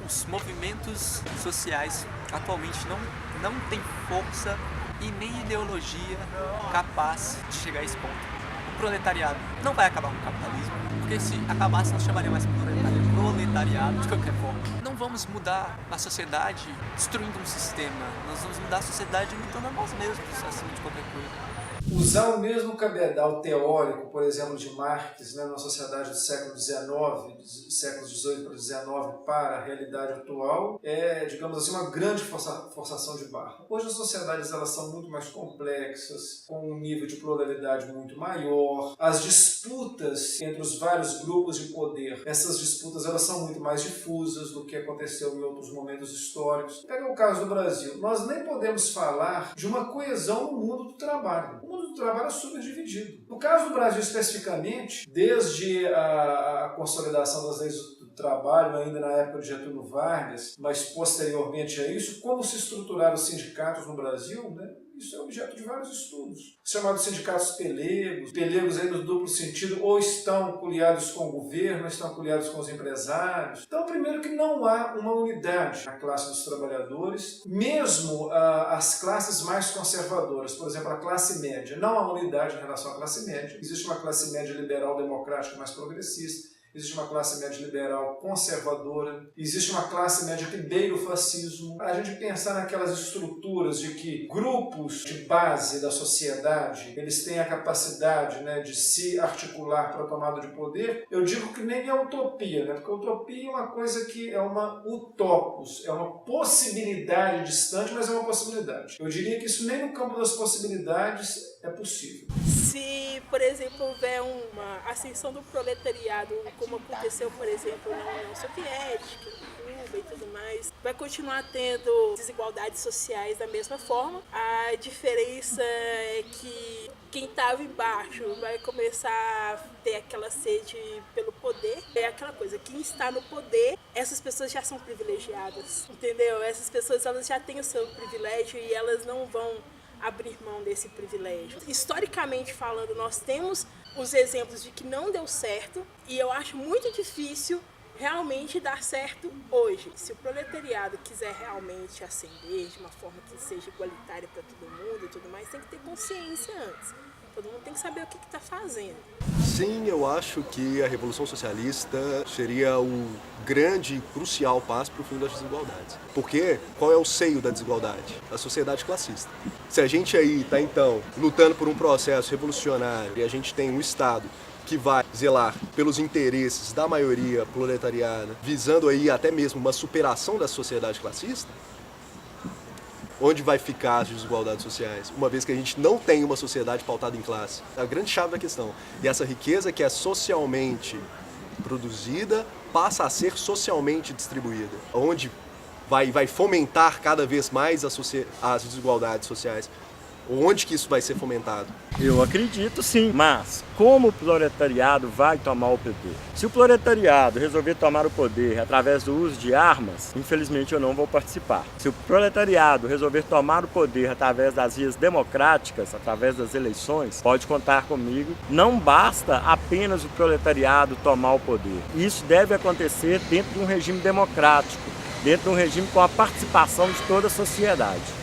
os movimentos sociais atualmente não têm força e nem ideologia capaz de chegar a esse ponto. O proletariado não vai acabar com o capitalismo, porque se acabasse não chamaria mais proletariado de qualquer forma. Não vamos mudar a sociedade destruindo um sistema, nós vamos mudar a sociedade imitando a nós mesmos, acima de qualquer coisa. Usar o mesmo cabedal teórico, por exemplo, de Marx, né, na sociedade do século XIX, séculos XVIII para XIX, para a realidade atual, é, digamos assim, uma grande forçação de barra. Hoje as sociedades elas são muito mais complexas, com um nível de pluralidade muito maior. As disputas entre os vários grupos de poder, essas disputas elas são muito mais difusas do que aconteceu em outros momentos históricos. Pega o caso do Brasil. Nós nem podemos falar de uma coesão no mundo do trabalho. O mundo do trabalho é super dividido. No caso do Brasil especificamente, desde a consolidação das leis do trabalho, ainda na época de Getúlio Vargas, mas posteriormente a isso, como se estruturaram os sindicatos no Brasil, né? Isso é objeto de vários estudos. Chamados sindicatos pelegos aí no duplo sentido, ou estão coligados com o governo, ou estão coligados com os empresários. Então, primeiro que não há uma unidade na classe dos trabalhadores, mesmo as classes mais conservadoras, por exemplo, a classe média, não há unidade em relação à classe média. Existe uma classe média liberal democrática mais progressista, existe uma classe média liberal conservadora, existe uma classe média que beira o fascismo. A gente pensar naquelas estruturas de que grupos de base da sociedade, eles têm a capacidade, né, de se articular para a tomada de poder, eu digo que nem é utopia, né? Porque utopia é uma coisa que é uma utopos, é uma possibilidade distante, mas é uma possibilidade. Eu diria que isso nem no campo das possibilidades é possível. Se, por exemplo, houver uma ascensão do proletariado, como aconteceu, por exemplo, na União Soviética, em Cuba e tudo mais, vai continuar tendo desigualdades sociais da mesma forma. A diferença é que quem estava embaixo vai começar a ter aquela sede pelo poder. É aquela coisa, quem está no poder, essas pessoas já são privilegiadas, entendeu? Essas pessoas elas já têm o seu privilégio e elas não vão abrir mão desse privilégio. Historicamente falando, nós temos os exemplos de que não deu certo e eu acho muito difícil realmente dar certo hoje. Se o proletariado quiser realmente ascender de uma forma que seja igualitária para todo mundo e tudo mais, tem que ter consciência antes. Todo mundo tem que saber o que está fazendo. Sim, eu acho que a Revolução Socialista seria um grande e crucial passo para o fim das desigualdades. Porque qual é o seio da desigualdade? A sociedade classista. Se a gente aí está, então, lutando por um processo revolucionário e a gente tem um Estado que vai zelar pelos interesses da maioria proletariada, visando aí até mesmo uma superação da sociedade classista, onde vai ficar as desigualdades sociais, uma vez que a gente não tem uma sociedade pautada em classe? É a grande chave da questão. E essa riqueza que é socialmente produzida passa a ser socialmente distribuída, onde vai fomentar cada vez mais as desigualdades sociais. Onde que isso vai ser fomentado? Eu acredito sim, mas como o proletariado vai tomar o poder? Se o proletariado resolver tomar o poder através do uso de armas, infelizmente eu não vou participar. Se o proletariado resolver tomar o poder através das vias democráticas, através das eleições, pode contar comigo. Não basta apenas o proletariado tomar o poder. Isso deve acontecer dentro de um regime democrático, dentro de um regime com a participação de toda a sociedade.